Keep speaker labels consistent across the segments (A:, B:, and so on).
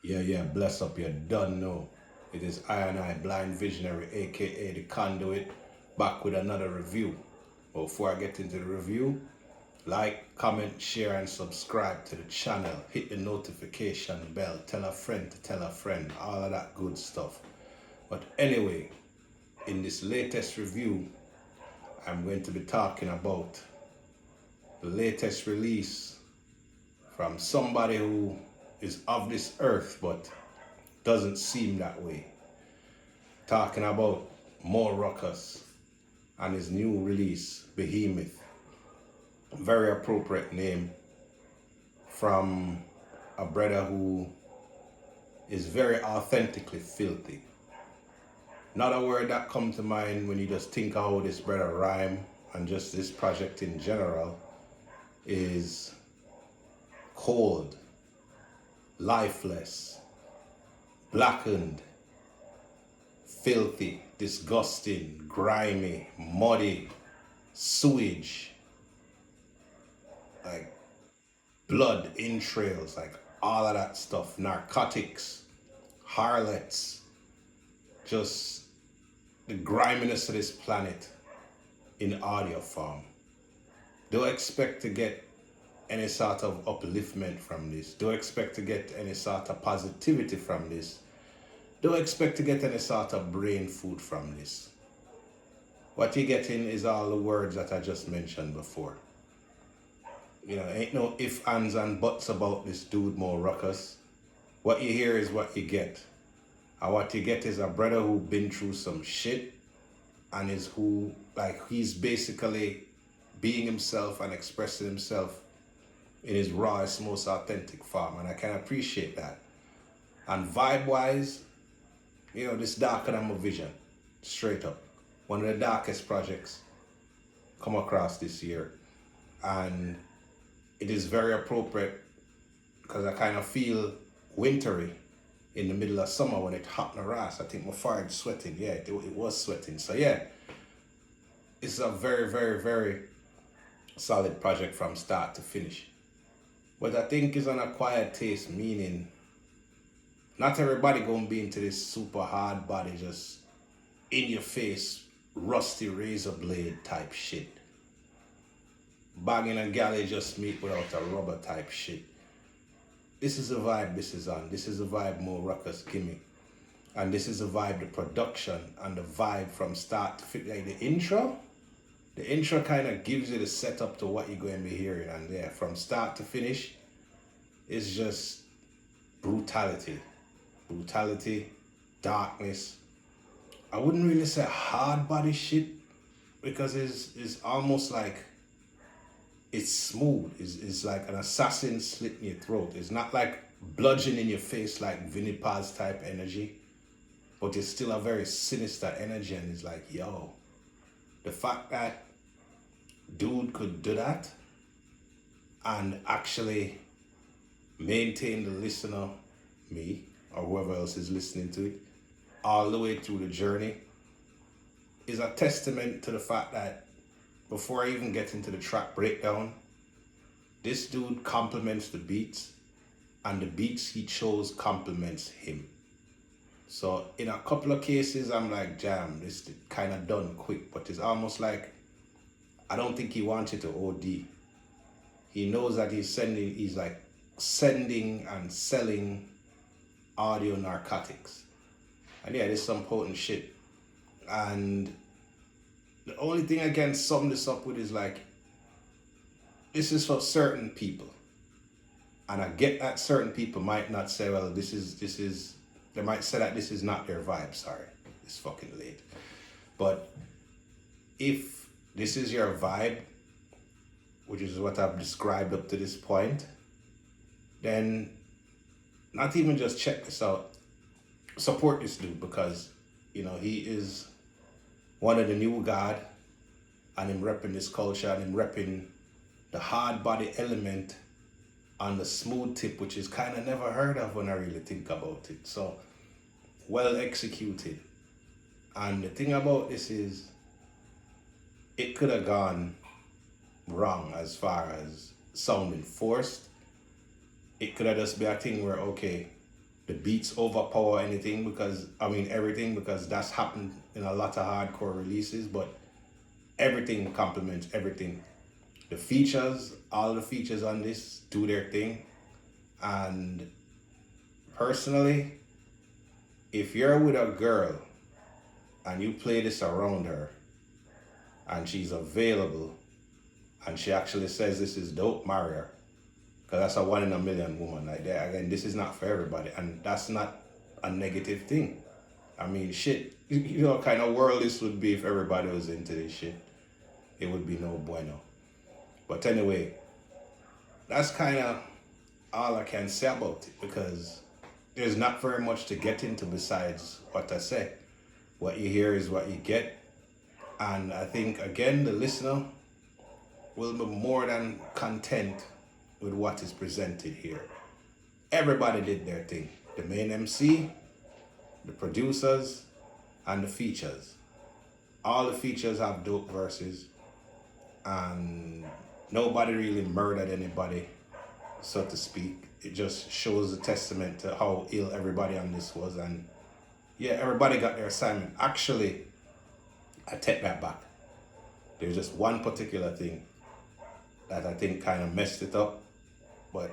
A: Yeah, bless up, you done know. It is I, Blind Visionary, aka The Conduit, back with another review. But before I get into the review, like, comment, share, and subscribe to the channel. Hit the notification bell. Tell a friend to tell a friend. All of that good stuff. But anyway, in this latest review, I'm going to be talking about the latest release from somebody who is of this earth but doesn't seem that way. Talking about Mo Rukuz and his new release, Behemoth. Very appropriate name from a brother who is very authentically filthy. Another word that comes to mind when you just think of how this brother rhyme and just this project in general is cold, lifeless, blackened, filthy, disgusting, grimy, muddy, sewage, like blood, entrails, like all of that stuff, narcotics, harlots, just the griminess of this planet in audio form. Don't expect to get any sort of upliftment from this. Don't expect to get any sort of positivity from this. Don't expect to get any sort of brain food from this. What you're getting is all the words that I just mentioned before. You know, ain't no ifs, ands, and buts about this dude Mo Rukuz. What you hear is what you get. And what you get is a brother who been through some shit and he's basically being himself and expressing himself in his rawest, most authentic form. And I can appreciate that. And vibe-wise, you know, this darker than my vision, straight up. One of the darkest projects come across this year. And it is very appropriate because I kind of feel wintry in the middle of summer when it hot in the ass. I think my forehead's sweating. Yeah, it was sweating. So yeah, it's a very, very, very solid project from start to finish. But I think it's an acquired taste, meaning not everybody gonna be into this super hard body, just in your face, rusty razor blade type shit. Bagging a galley just meat without a rubber type shit. This is the vibe this is on. This is the vibe Mo Rukuz gimme. And this is the vibe, the production and the vibe from start to finish. Like the intro kind of gives you the setup to what you're going to be hearing. And yeah, from start to finish, it's just brutality. Brutality, darkness. I wouldn't really say hard body shit because it's almost like it's smooth. It's like an assassin slitting your throat. It's not like bludgeoning in your face like Vinnie Paz type energy, but it's still a very sinister energy. And it's like, yo, the fact that dude could do that and actually maintain the listener, me, or whoever else is listening to it, all the way through the journey is a testament to the fact that before I even get into the track breakdown, this dude complements the beats and the beats he chose complements him. So in a couple of cases, I'm like, damn, this kind of done quick, but it's almost like, I don't think he wanted to OD. He knows that he's like sending and selling audio narcotics. And yeah, there's some potent shit. And the only thing I can sum this up with is like, this is for certain people. And I get that certain people might not say, well, this is, they might say that this is not their vibe, sorry, it's fucking late. But if this is your vibe, which is what I've described up to this point, then not even just check this out, support this dude because, you know, he is one of the new God and him repping this culture and him repping the hard body element on the smooth tip, which is kind of never heard of when I really think about it. So well executed. And the thing about this is it could have gone wrong as far as sounding forced. It could have just been a thing where, okay, the beats overpower anything because, everything, because that's happened in a lot of hardcore releases, but everything complements everything. The features, all the features on this do their thing. And personally, if you're with a girl and you play this around her and she's available and she actually says this is dope, marry her. Because that's a 1 in a million woman. Like that. Again, this is not for everybody. And that's not a negative thing. Shit, you know what kind of world this would be if everybody was into this shit. It would be no bueno. But anyway, that's kind of all I can say about it, because there's not very much to get into besides what I say. What you hear is what you get. And I think, again, the listener will be more than content with what is presented here. Everybody did their thing. The main MC, the producers, and the features. All the features have dope verses, and nobody really murdered anybody, so to speak. It just shows a testament to how ill everybody on this was, and yeah, everybody got their assignment. Actually, I take that back. There's just one particular thing that I think kind of messed it up, but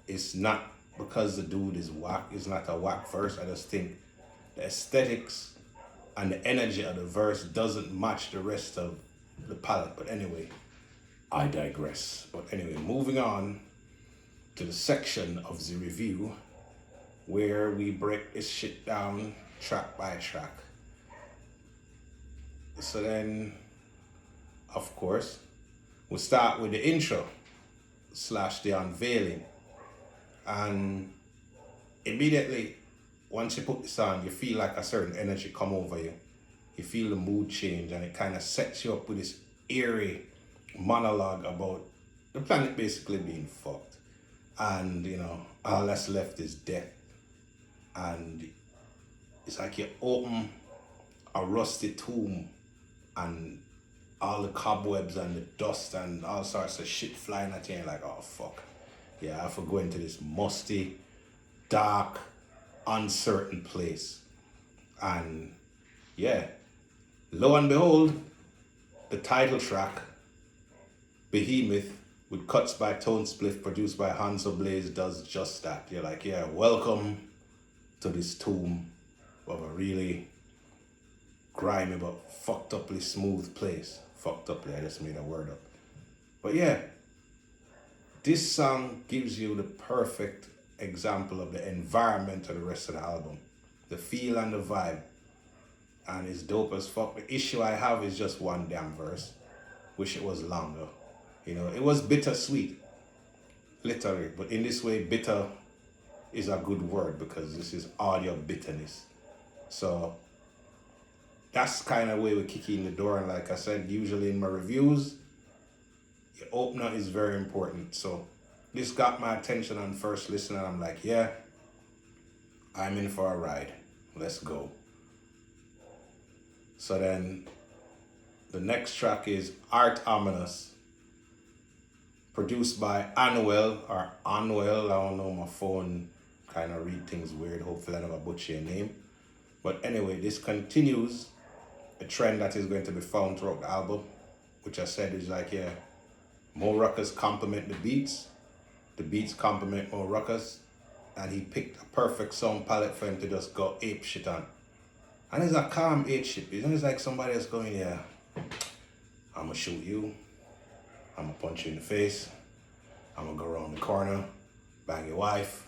A: it's not because the dude is whack. It's not a whack verse. I just think the aesthetics and the energy of the verse doesn't match the rest of the palette. But anyway, I digress. But anyway, moving on to the section of the review where we break this shit down track by track. So then, of course, we'll start with the intro / the unveiling. And immediately, once you put this on, you feel like a certain energy come over you. You feel the mood change, and it kind of sets you up with this eerie monologue about the planet basically being fucked. And, all that's left is death. And it's like you open a rusty tomb and all the cobwebs and the dust and all sorts of shit flying at you, and you're like, oh fuck. Yeah, I have to go into this musty, dark, uncertain place. And yeah, lo and behold, the title track, Behemoth, with cuts by Tone Spliff, produced by Hanzo Blaze, does just that. You're like, yeah, welcome to this tomb of a really grimy but fucked uply smooth place. Fucked uply, I just made a word up. But yeah, this song gives you the perfect example of the environment of the rest of the album. The feel and the vibe. And it's dope as fuck. The issue I have is just one damn verse. Wish it was longer. It was bittersweet. Literally. But in this way, bitter is a good word because this is audio bitterness. So that's kind of way we kick in the door. And like I said, usually in my reviews, the opener is very important. So this got my attention on first listen, and I'm like, yeah, I'm in for a ride. Let's go. So then the next track is Art Ominous, produced by Anuel, or Anuel. I don't know, my phone kind of read things weird. Hopefully I never butcher your name. But anyway, this continues a trend that is going to be found throughout the album, which I said is like, yeah, Mo Rukuz complement the beats complement Mo Rukuz, and he picked a perfect sound palette for him to just go ape shit on. And it's a calm ape shit. It's like somebody that's going, yeah, I'm gonna shoot you, I'm gonna punch you in the face, I'm gonna go around the corner, bang your wife,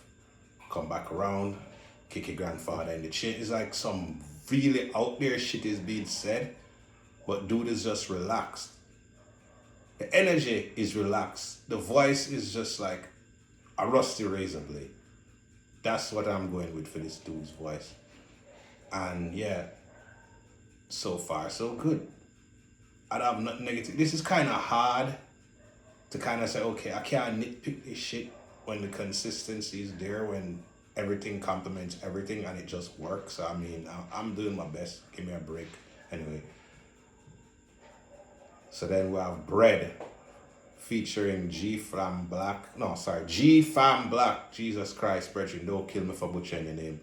A: come back around, kick your grandfather in the chin. It's like some really out there shit is being said, but dude is just relaxed. The energy is relaxed. The voice is just like a rusty razor blade. That's what I'm going with for this dude's voice. And yeah, so far so good. I don't have nothing negative. This is kind of hard to kind of say, okay, I can't nitpick this shit when the consistency is there, when everything complements everything and it just works. I'm doing my best. Give me a break. Anyway. So then we have Bread, featuring G Fam Black. No, sorry, G Fam Black. Jesus Christ, brethren, don't kill me for butchering your name.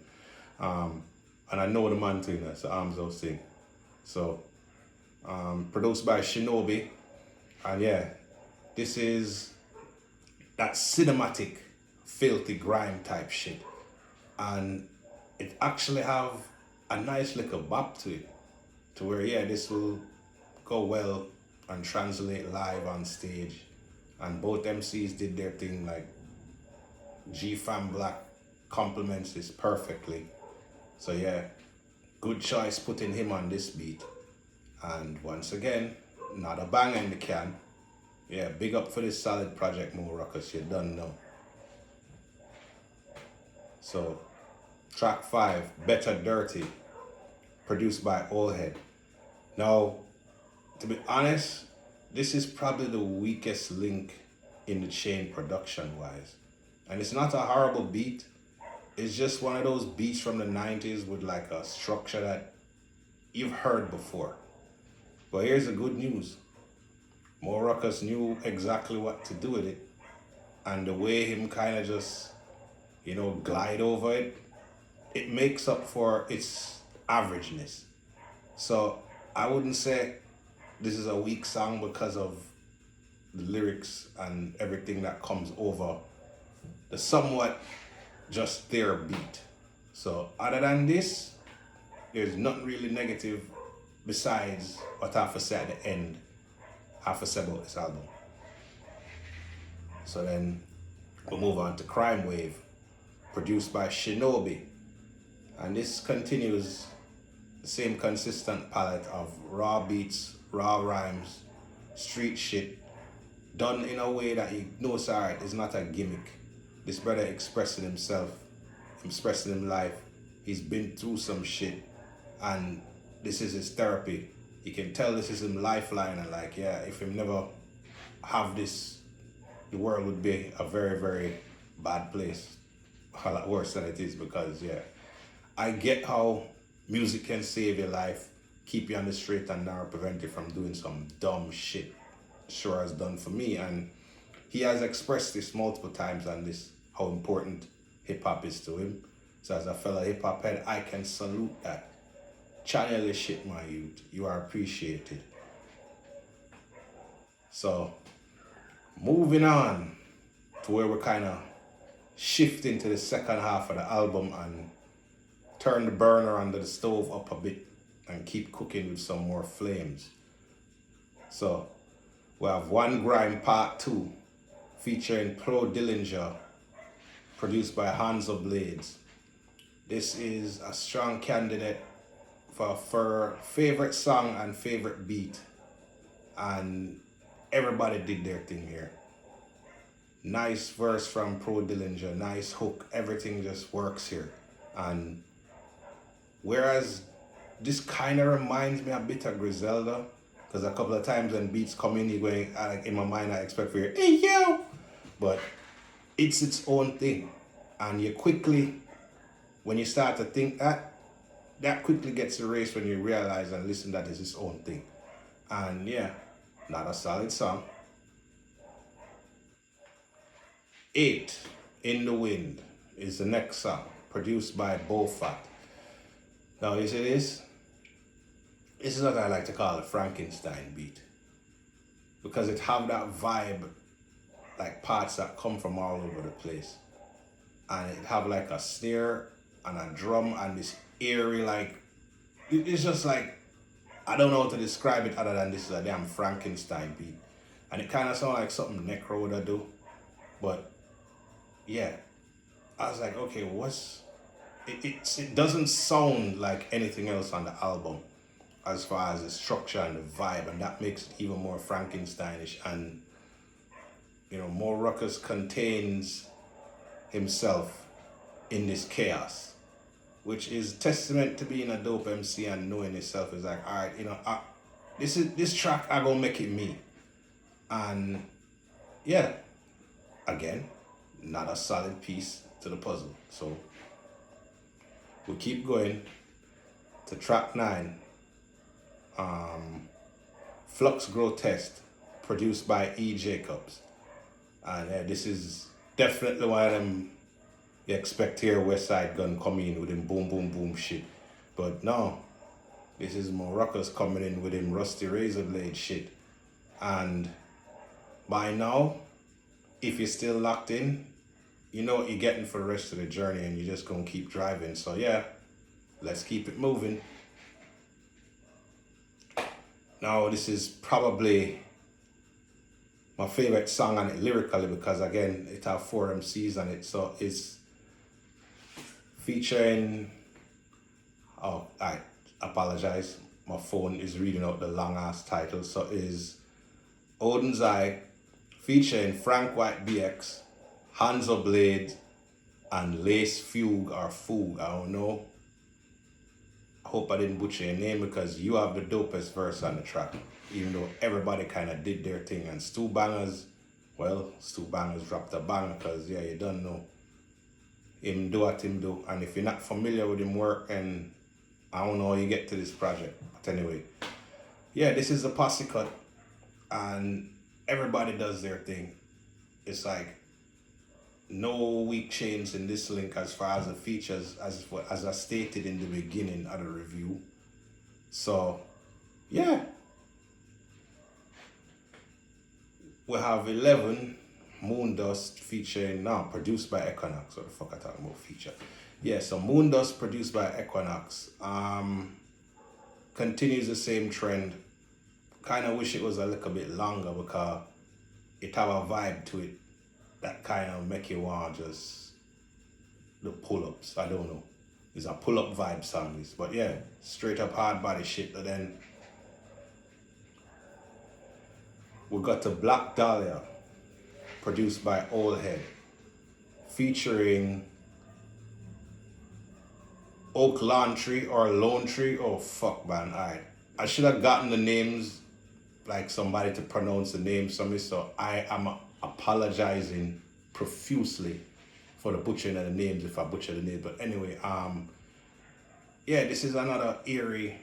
A: And I know the man too, that's the Arms Out Sing. So, produced by Shinobi. And yeah, this is that cinematic, filthy grime type shit. And it actually have a nice little bop to it. To where, yeah, this will go well and translate live on stage. And both MCs did their thing, like G Fam Black complements this perfectly. So yeah, good choice putting him on this beat. And once again, not a banger in the can. Yeah, big up for this solid project, Mo Rukuz, you done know. So, track 5, Better Dirty, produced by Oldhead. Now, to be honest, this is probably the weakest link in the chain production-wise. And it's not a horrible beat. It's just one of those beats from the 90s with like a structure that you've heard before. But here's the good news. Mo Rukuz knew exactly what to do with it. And the way him kind of just, glide over it, it makes up for its averageness. So I wouldn't say this is a weak song because of the lyrics and everything that comes over the somewhat just there beat. So other than this, there's nothing really negative besides what I have to say at the end. I have to say about this album. So then we'll move on to Crime Wave, produced by Shinobi. And this continues the same consistent palette of raw beats, raw rhymes, street shit, done in a way that you know it's alright, it's not a gimmick. This brother expressing himself, expressing his life. He's been through some shit and this is his therapy. You can tell this is his lifeline and like, yeah, if him never have this, the world would be a very, very bad place. A lot worse than it is because, yeah, I get how music can save your life, keep you on the straight and narrow, prevent you from doing some dumb shit. Sure has done for me, and he has expressed this multiple times on this, how important hip-hop is to him. So as a fellow hip-hop head, I can salute that. Channel your shit, my youth. You are appreciated. So, moving on to where we're kind of shifting to the second half of the album and turn the burner under the stove up a bit and keep cooking with some more flames. So, we have One Grime Part 2 featuring Pro Dillinger, produced by Hanzo Blades. This is a strong candidate for favorite song and favorite beat, and everybody did their thing here. Nice verse from Pro Dillinger, nice hook, everything just works here. And whereas this kind of reminds me a bit of Griselda, because a couple of times when beats come in, you're going, in my mind I expect for you, hey yo! But it's its own thing. And you quickly, when you start to think that quickly gets erased when you realize and listen that it's its own thing. And yeah, not a solid song. 8 in the Wind is the next song, produced by Bofat. Now you see this? This is what I like to call a Frankenstein beat. Because it have that vibe, like parts that come from all over the place. And it have like a snare and a drum and this eerie, like, it's just like, I don't know how to describe it other than this is a damn Frankenstein beat. And it kind of sounds like something Necro would do. But yeah, I was like, okay, it doesn't sound like anything else on the album as far as the structure and the vibe, and that makes it even more Frankensteinish. And Mo Rukuz contains himself in this chaos, which is testament to being a dope MC and knowing yourself is like, all right, this track I gonna make it me. And yeah, again, not a solid piece to the puzzle. So we keep going to track 9, Flux Grotesque, produced by E. Jacobs. And this is definitely one of them you expect here West Side Gun coming in with him boom boom boom shit. But no, this is Mo Rukuz coming in with him rusty razor blade shit. And by now, if you're still locked in, you know what you're getting for the rest of the journey, and you're just gonna keep driving. So yeah, let's keep it moving. Now this is probably my favorite song on it lyrically, because again it have 4 MCs on it. So it's featuring, oh I apologize, my phone is reading out the long ass title. So is Odin's Eye featuring Frank White BX, Hanzo Blade, and Lace Fugue or Foog, I don't know. I hope I didn't butcher your name, because you have the dopest verse on the track, even though everybody kind of did their thing. And Stu Bangers, well, Stu Bangers dropped a bang, because yeah, you don't know him do what him do. And if you're not familiar with him work, and I don't know how you get to this project, but anyway, yeah, this is a posse cut, and everybody does their thing. It's like no weak chains in this link as far as the features, as I stated in the beginning of the review. So yeah, we have 11 Moondust featuring, now produced by Equinox. What the fuck I talking about feature? Yeah, so Moondust produced by Equinox continues the same trend. Kind of wish it was a little bit longer, because it have a vibe to it that kind of make you want just the pull-ups. I don't know. It's a pull-up vibe song, this. But yeah, straight up hard body shit. And then we got to Black Dahlia, produced by Old Head, featuring Oak Lawn Tree or Lone Tree. Oh fuck, man. Alright, I should have gotten the names, like somebody to pronounce the names for me, so I am apologizing profusely for the butchering of the names if I butcher the names. But anyway, yeah, this is another eerie,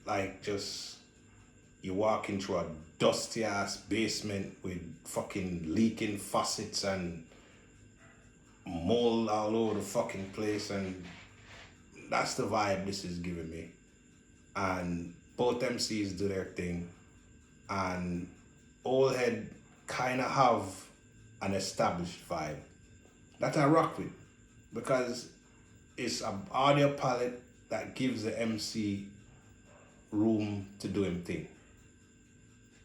A: like, just you walking through a dusty ass basement with fucking leaking faucets and mold all over the fucking place, and that's the vibe this is giving me. And both MCs do their thing, and Old Head kind of have an established vibe that I rock with, because it's an audio palette that gives the MC room to do him thing,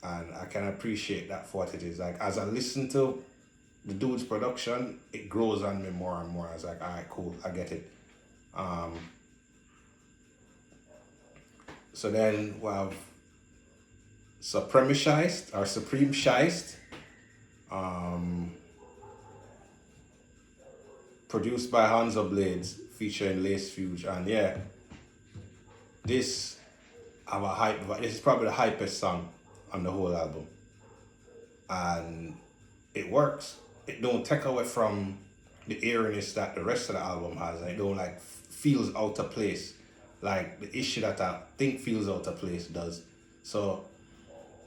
A: and I can appreciate that for what it is. Like, as I listen to the dude's production, it grows on me more and more. I was like, all right, cool, I get it. So then we have Supreme Shiest, produced by Hanzo Blades, featuring Lace Fuge. And yeah, this have a hype. This is probably the hypest song on the whole album, and it works. It don't take away from the eeriness that the rest of the album has, and it don't like feels out of place like the issue that I think feels out of place does. So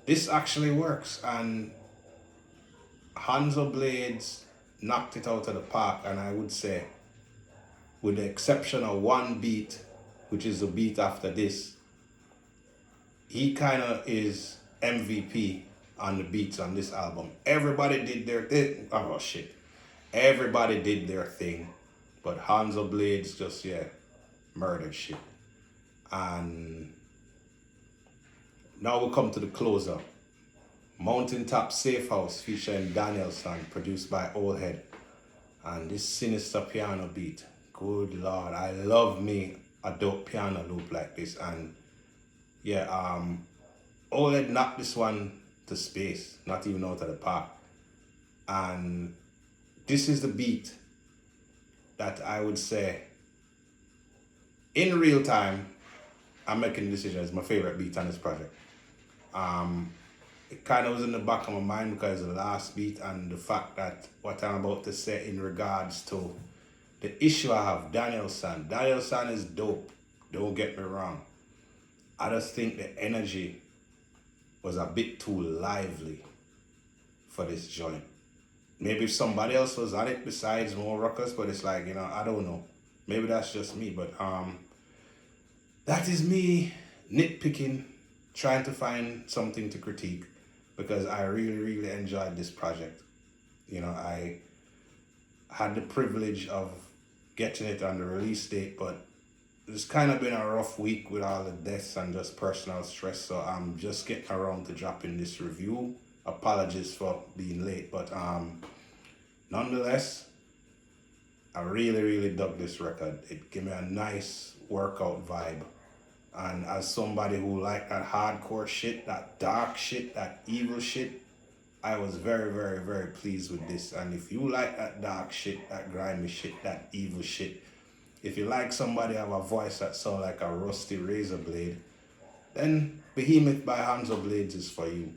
A: this actually works, and Hanzo Blades knocked it out of the park. And I would say, with the exception of one beat, which is the beat after this, he kind of is MVP on the beats on this album. Everybody did their thing. Oh shit. Everybody did their thing, but Hanzo Blades just, yeah, murdered shit. And now we come to the closer. Mountaintop Safe House featuring Danielson, produced by Old Head. And this sinister piano beat, good lord, I love me a dope piano loop like this. And yeah, Old Head knocked this one to space, not even out of the park. And this is the beat that I would say, in real time, I'm making the decision as my favorite beat on this project. It kind of was in the back of my mind because of the last beat and the fact that what I'm about to say in regards to the issue I have. Danielson is dope, don't get me wrong. I just think the energy was a bit too lively for this joint. Maybe if somebody else was at it besides Mo Rukuz, but it's like, I don't know. Maybe that's just me, but that is me nitpicking, trying to find something to critique, because I really, really enjoyed this project. I had the privilege of getting it on the release date, but it's kind of been a rough week with all the deaths and just personal stress, so I'm just getting around to dropping this review. Apologies for being late, but nonetheless, I really, really dug this record. It gave me a nice workout vibe. And as somebody who liked that hardcore shit, that dark shit, that evil shit, I was very, very, very pleased with this. And if you like that dark shit, that grimy shit, that evil shit, if you like somebody have a voice that sounds like a rusty razor blade, then Behemoth by Hands of Blades is for you.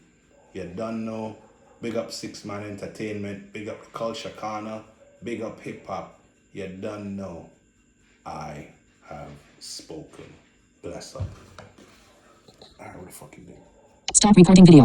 A: You done know. Big up Six Man Entertainment, big up Culture Corner, big up Hip Hop. You done know. I have spoken. Bless up. Alright, what the fuck you doing?
B: Stop recording video.